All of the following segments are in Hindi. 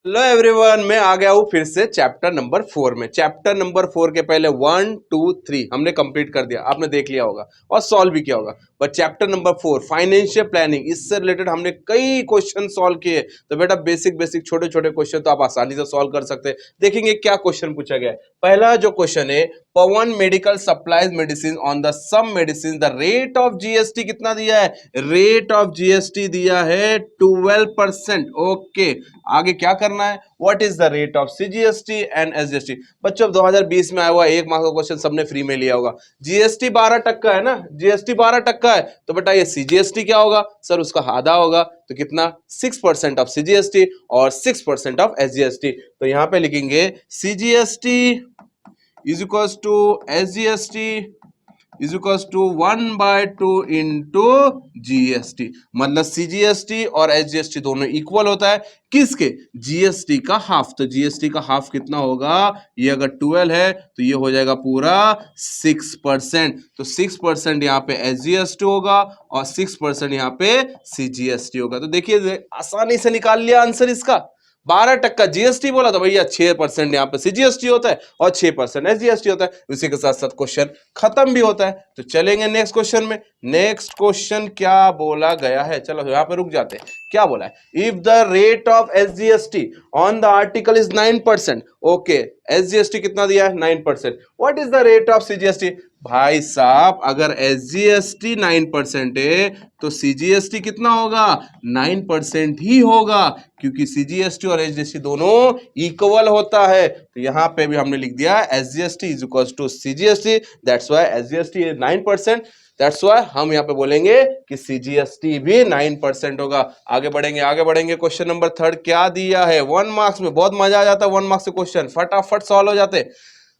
हेलो एवरीवन, मैं आ गया हूँ फिर से चैप्टर नंबर 4 में। चैप्टर नंबर 4 के पहले 1 2 3 हमने कंप्लीट कर दिया, आपने देख लिया होगा और सॉल्व भी किया होगा। But chapter number 4 financial planning, इससे रिलेटेड हमने कई क्वेश्चन सॉल्व किए। तो बेटा बेसिक बेसिक छोटे छोटे क्वेश्चन तो आप आसानी से सॉल्व कर सकते हैं। देखेंगे क्या क्वेश्चन पूछा गया है। पहला जो क्वेश्चन है, Pawan medical supplies medicine on the sum medicine the rate of GST कितना दिया है? रेट ऑफ जीएसटी दिया है 12%। ओके, आगे क्या करना है? What is the rate of CGST and SGST? बच्चों 2020 में आया हुआ एक मार्क्स का क्वेश्चन सबने फ्री में लिया होगा। जीएसटी 12% है ना, जीएसटी 12% है, तो बेटा ये सीजीएसटी क्या होगा? सर उसका आधा होगा, तो कितना? 6% ऑफ सीजीएसटी और 6% ऑफ एसजीएसटी। तो यहां पे लिखेंगे CGST is equals to SGST is equals to 1/2 into GST. मतलब सीजीएसटी और एसजीएसटी दोनों इक्वल होता है किसके? जीएसटी का हाफ। तो जीएसटी का हाफ कितना होगा? ये अगर 12 है तो ये हो जाएगा पूरा 6%। तो 6% यहाँ पे एसजीएसटी होगा और 6% यहाँ पे सीजीएसटी होगा। तो देखिए आसानी से निकाल लिया आंसर इसका। 12% जीएसटी बोला तो भैया 6% यहाँ पे सीजीएसटी होता है और 6% एसजीएसटी होता है। उसी के साथ साथ क्वेश्चन खत्म भी होता है। तो चलेंगे नेक्स्ट क्वेश्चन में। नेक्स्ट क्वेश्चन क्या बोला गया है? चलो यहाँ पे रुक जाते हैं। क्या बोला है? If the rate of SGST on the article is 9%। Okay, SGST कितना दिया है? 9%। What is the rate of CGST? भाई साहब अगर एसजीएसटी 9% है तो सीजीएसटी कितना होगा? 9% ही होगा, क्योंकि सीजीएसटी और एसजीएसटी दोनों इक्वल होता है। तो यहां पे भी हमने लिख दिया SGST is equal to CGST, that's why SGST is 9%। That's why हम यहां पे बोलेंगे कि सीजीएसटी भी 9% होगा। आगे बढ़ेंगे, आगे बढ़ेंगे। क्वेश्चन नंबर 3 क्या दिया है? 1 मार्क्स में बहुत मजा आ जाता है, 1 मार्क्स के क्वेश्चन फटाफट सॉल्व हो जाते।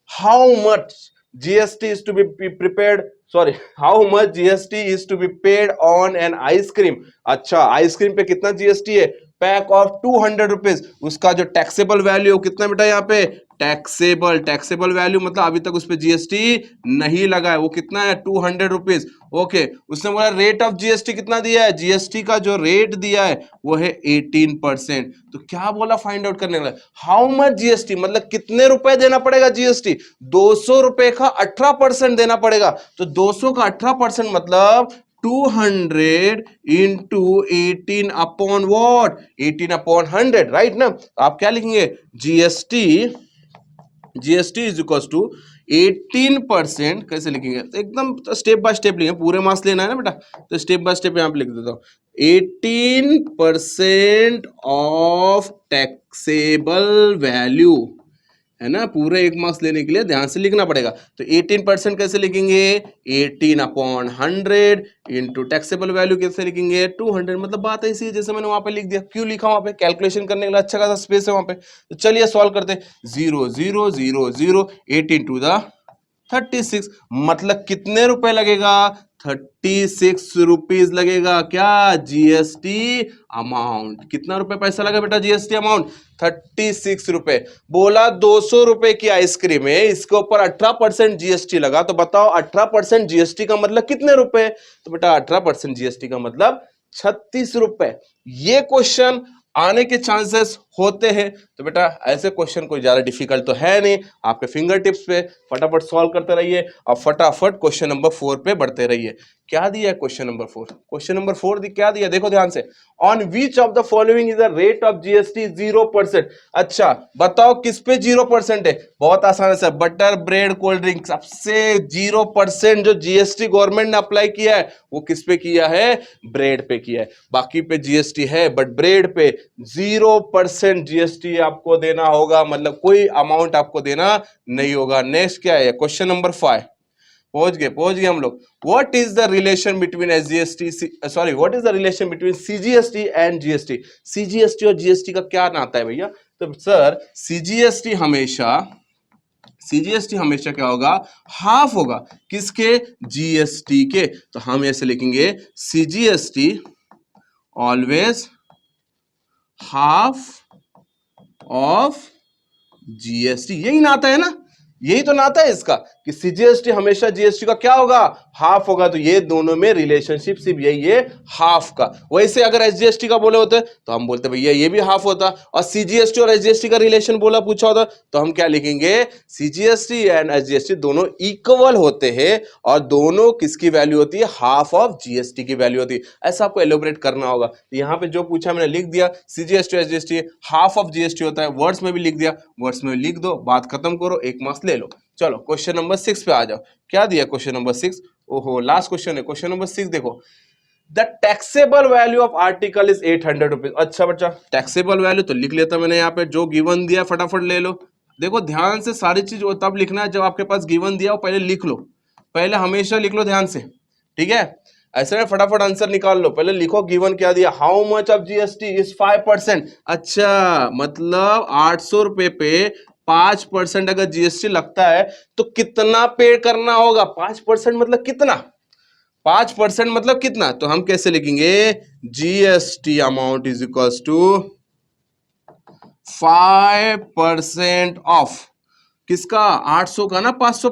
How much GST is to be prepared, sorry, how much GST is to be paid on an ice cream? अच्छा, आइसक्रीम पे कितना जीएसटी है? Pack of 200 rupees. उसका जो टैक्सेबल वैल्यू कितना बेटा? यहाँ पे टैक्सेबल वैल्यू मतलब अभी तक उस पर जीएसटी नहीं लगा है, वो कितना है? 200 रुपीज। ओके, उसने बोला रेट ऑफ जीएसटी कितना दिया है? जीएसटी का जो रेट दिया है वो है 18%। तो क्या बोला फाइंड आउट करने वाला? हाउ मच जीएसटी मतलब कितने रुपए देना पड़ेगा जीएसटी? 200 रुपए का 18% देना पड़ेगा। तो 200 का 18% मतलब 200 into 18 upon what? 18 upon 100, right ना? आप क्या लिखेंगे? GST is equal to 18%। कैसे लिखेंगे? तो एकदम स्टेप बाय स्टेप लिखेंगे, पूरे मार्क्स लेना है ना बेटा, तो स्टेप बाय स्टेप यहाँ पे लिख देता हूँ। 18% ऑफ टैक्सेबल वैल्यू, है ना? पूरे 1 मार्क्स लेने के लिए ध्यान से लिखना पड़ेगा। तो 18% कैसे लिखेंगे? 18 अपॉन 100 इंटू टैक्सेबल वैल्यू कैसे लिखेंगे? 200। मतलब बात ऐसी है जैसे मैंने वहां पे लिख दिया। क्यों लिखा वहां पे? कैलकुलेशन करने के लिए अच्छा खासा स्पेस है वहां पे। तो चलिए सॉल्व करते। 0 0 0 0 18 टू द 36, मतलब कितने रुपए लगेगा? 36 रुपीज लगेगा। क्या? GST amount. कितना रुपए पैसा लगा बेटा जीएसटी अमाउंट? 36 रुपए। बोला 200 रुपए की आइसक्रीम है, इसके ऊपर 18% जीएसटी लगा, तो बताओ 18% जीएसटी का मतलब कितने रुपए? तो बेटा 18% जीएसटी का मतलब 36 रुपए। ये क्वेश्चन आने के चांसेस होते हैं। तो बेटा ऐसे क्वेश्चन कोई ज्यादा डिफिकल्ट तो है नहीं, आपके फिंगर टिप्स पे फटाफट सॉल्व करते रहिए और फटाफट क्वेश्चन नंबर 4 पे बढ़ते रहिए। क्या दिया है क्वेश्चन नंबर 4? क्वेश्चन नंबर 4 क्या दिया? देखो ध्यान से। On which of the following is the rate of GST 0%? अच्छा बताओ किस पे 0% है? बहुत आसान है sir, butter bread cold drink, सबसे 0% जो जीएसटी गवर्नमेंट ने अप्लाई किया है वो किस पे किया है? ब्रेड पे किया है। बाकी पे जीएसटी है बट ब्रेड पे 0% जीएसटी आपको देना होगा, मतलब कोई अमाउंट आपको देना नहीं होगा। नेक्स्ट क्या है? Question number 5। पहुंच गए हम लोग। What is the relation between SGST, sorry, what is the relation between CGST and GST? CGST और जीएसटी का क्या नाता है भैया? तो सर सीजीएसटी हमेशा क्या होगा? हाफ होगा। किसके? जीएसटी के। तो हम ऐसे लिखेंगे CGST always half of GST. यही नाता है ना, यही तो नाता है इसका कि सीजीएसटी हमेशा जीएसटी का क्या होगा, हाफ होगा। तो ये दोनों में रिलेशनशिप सिर्फ यही है, हाफ का। वैसे अगर एसजीएसटी का बोले होते तो हम बोलते भैया ये भी हाफ होता, और सीजीएसटी और एसजीएसटी का रिलेशन बोला पूछा होता तो हम क्या लिखेंगे, सीजीएसटी एंड एसजीएसटी दोनों इक्वल होते हैं और दोनों किसकी वैल्यू होती है, हाफ ऑफ जीएसटी की वैल्यू होती है। ऐसा आपको एलोबरेट करना होगा। तो यहाँ पे जो पूछा मैंने लिख दिया, CGST SGST half of GST होता है, वर्ड्स में भी लिख दिया, वर्ड्स में लिख दो, बात खत्म करो, 1 मार्क्स ले लो। चलो क्वेश्चन नंबर 6 पे आ जाओ। क्या दिया क्वेश्चन नंबर 6? ओहो लास्ट क्वेश्चन है। क्वेश्चन नंबर 6 देखो, the taxable value of article is 800 rupees. अच्छा बच्चा, टैक्सेबल वैल्यू तो लिख लेता मैंने यहाँ पे, जो गिवन दिया फटाफट ले लो। देखो ध्यान से सारी चीज वो तब लिखना है जब आपके पास गिवन दिया हो, पहले लिख लो, पहले हमेशा लिख लो ध्यान से, ठीक है। ऐसे में फटाफट आंसर निकाल लो, पहले लिखो गिवन क्या दिया, how much of GST is 5%। अच्छा मतलब 800 रुपए पे 5% अगर जीएसटी लगता है तो कितना पे करना होगा, 5% मतलब कितना, 5% मतलब कितना। तो हम कैसे लिखेंगे, GST amount is equals to 5% of किसका, 800 का ना 500,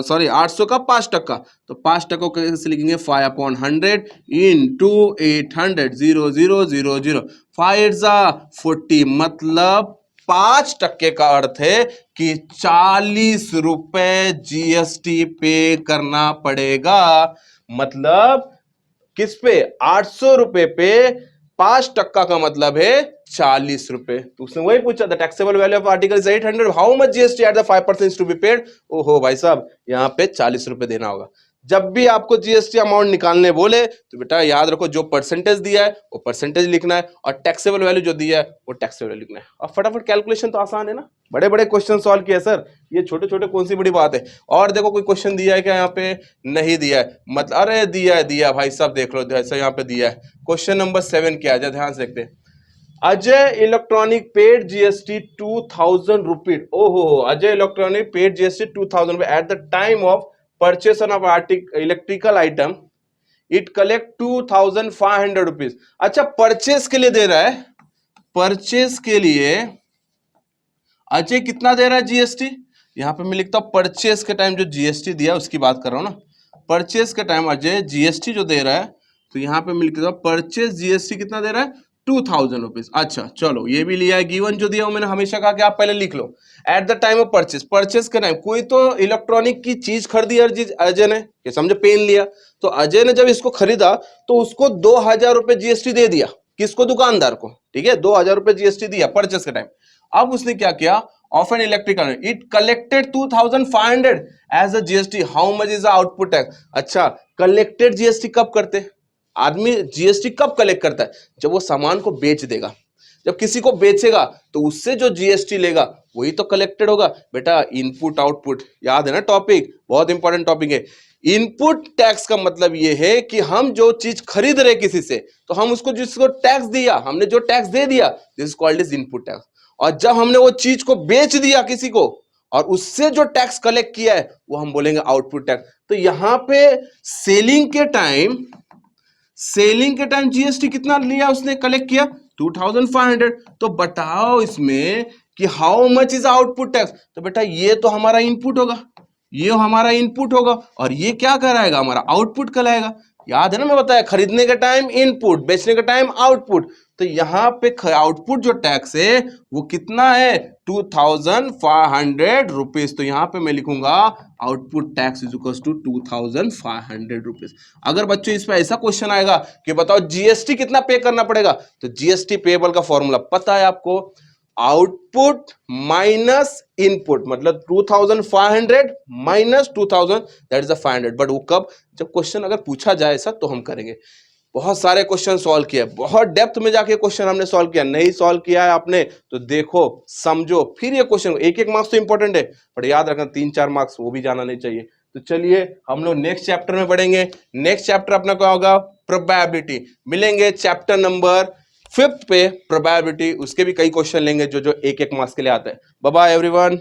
सॉरी 800 का 5%, तो 5% को कैसे लिखेंगे, 5/100 इंटू 800, 0,000, 5/8 मतलब 5% का अर्थ है कि 40 रुपए जीएसटी पे करना पड़ेगा। मतलब किस पे, 800 रुपए पे 5% का मतलब है 40 रुपए। तो उसने वही पूछा था, taxable value of article is 800, how much GST at the 5% to be paid. ओहो भाई साहब, यहाँ पे 40 रुपए देना होगा। जब भी आपको जीएसटी अमाउंट निकालने बोले तो बेटा याद रखो, जो परसेंटेज दिया है वो परसेंटेज लिखना है, और टैक्सेबल वैल्यू जो दिया है वो टैक्सेबल लिखना है। और फटाफट कैलकुलेशन तो आसान है ना, बड़े बड़े क्वेश्चन सॉल्व किया सर, ये छोटे छोटे कौन सी बड़ी बात है। और देखो कोई क्वेश्चन दिया है क्या यहाँ पे, नहीं दिया है, मतलब अरे दिया भाई साहब, देख लो ऐसा यहाँ पे दिया है। क्वेश्चन नंबर 7 क्या है, ध्यान से देखते हैं। Ajay electronic paid GST 2000 rupees. ओहो, Ajay electronic paid GST 2000 rupees at the time of purchasing of electrical item, it collect 2500 rupees. अच्छा परचेस के लिए दे रहा है, परचेस के लिए अजय कितना दे रहा है जीएसटी, यहां पे मैं लिखता हूं परचेस के टाइम जो जीएसटी दिया उसकी बात कर रहा हूं ना। परचेस के टाइम अजय जीएसटी जो दे रहा है, तो यहां पे मैं लिखता हूं परचेस जीएसटी कितना दे रहा है, 2000 रुपीज। अच्छा चलो ये भी लिया है, गिवन जो दिया मैंने हमेशा कहा कि आप पहले लिख लो, at the time of purchase, purchase के टाइम कोई तो इलेक्ट्रॉनिक की चीज खरीदी अजय ने, ये समझो पेन लिया, तो अजय ने जब इसको खरीदा तो उसको 2000 रुपए जीएसटी दे दिया, किसको, दुकानदार को, ठीक है, 2000 रुपए जीएसटी दिया परचेस के टाइम। अब उसने क्या किया, of an electrical it collected 2500 as a GST, how much is the output tax. अच्छा कलेक्टेड जीएसटी कब करते, आदमी जीएसटी कब कलेक्ट करता है, जब वो सामान को बेच देगा, जब किसी को बेचेगा तो उससे जो जीएसटी लेगा वही तो कलेक्टेड होगा। बेटा इनपुट आउटपुट याद है ना, टॉपिक बहुत इंपॉर्टेंट टॉपिक है। इनपुट टैक्स का मतलब ये है कि हम जो चीज खरीद रहे किसी से, तो हम उसको जिसको टैक्स दिया, हमने जो टैक्स दे दिया, this is called is input tax. और जब हमने वो चीज को बेच दिया किसी को और उससे जो टैक्स कलेक्ट किया है वो हम बोलेंगे आउटपुट टैक्स। तो यहां पे सेलिंग के टाइम जीएसटी कितना लिया उसने, कलेक्ट किया 2500। तो बताओ इसमें कि how much is output tax, तो बेटा ये तो हमारा इनपुट होगा, ये हमारा इनपुट होगा, और ये क्या कराएगा, हमारा आउटपुट कहलाएगा। याद है ना मैं बताया, खरीदने का टाइम इनपुट, बेचने का टाइम आउटपुट। तो यहां पे आउटपुट जो टैक्स है वो कितना है, 2500 रुपीज। तो यहां पे मैं लिखूंगा output tax is equal to 2500 rupees. अगर बच्चों इस पे ऐसा क्वेश्चन आएगा कि बताओ जीएसटी कितना पे करना पड़ेगा, तो जीएसटी पेबल का फॉर्मूला पता है आपको, आउटपुट माइनस इनपुट, मतलब 2500 माइनस 2000 दैट इज 500। बट वो कब, जब क्वेश्चन अगर पूछा जाए ऐसा तो हम करेंगे। बहुत सारे क्वेश्चन सॉल्व किए, बहुत डेप्थ में जाके क्वेश्चन हमने सॉल्व किया, नहीं सॉल्व किया है आपने तो देखो समझो फिर ये क्वेश्चन, एक मार्क्स तो इंपॉर्टेंट है बट याद रखना 3-4 मार्क्स वो भी जाना नहीं चाहिए। तो चलिए हम लोग नेक्स्ट चैप्टर में बढ़ेंगे। नेक्स्ट चैप्टर अपना क्या होगा, प्रोबेबिलिटी। मिलेंगे चैप्टर नंबर 5 पे प्रोबेबिलिटी, उसके भी कई क्वेश्चन लेंगे जो एक मार्क्स के लिए आते हैं। Bye bye everyone.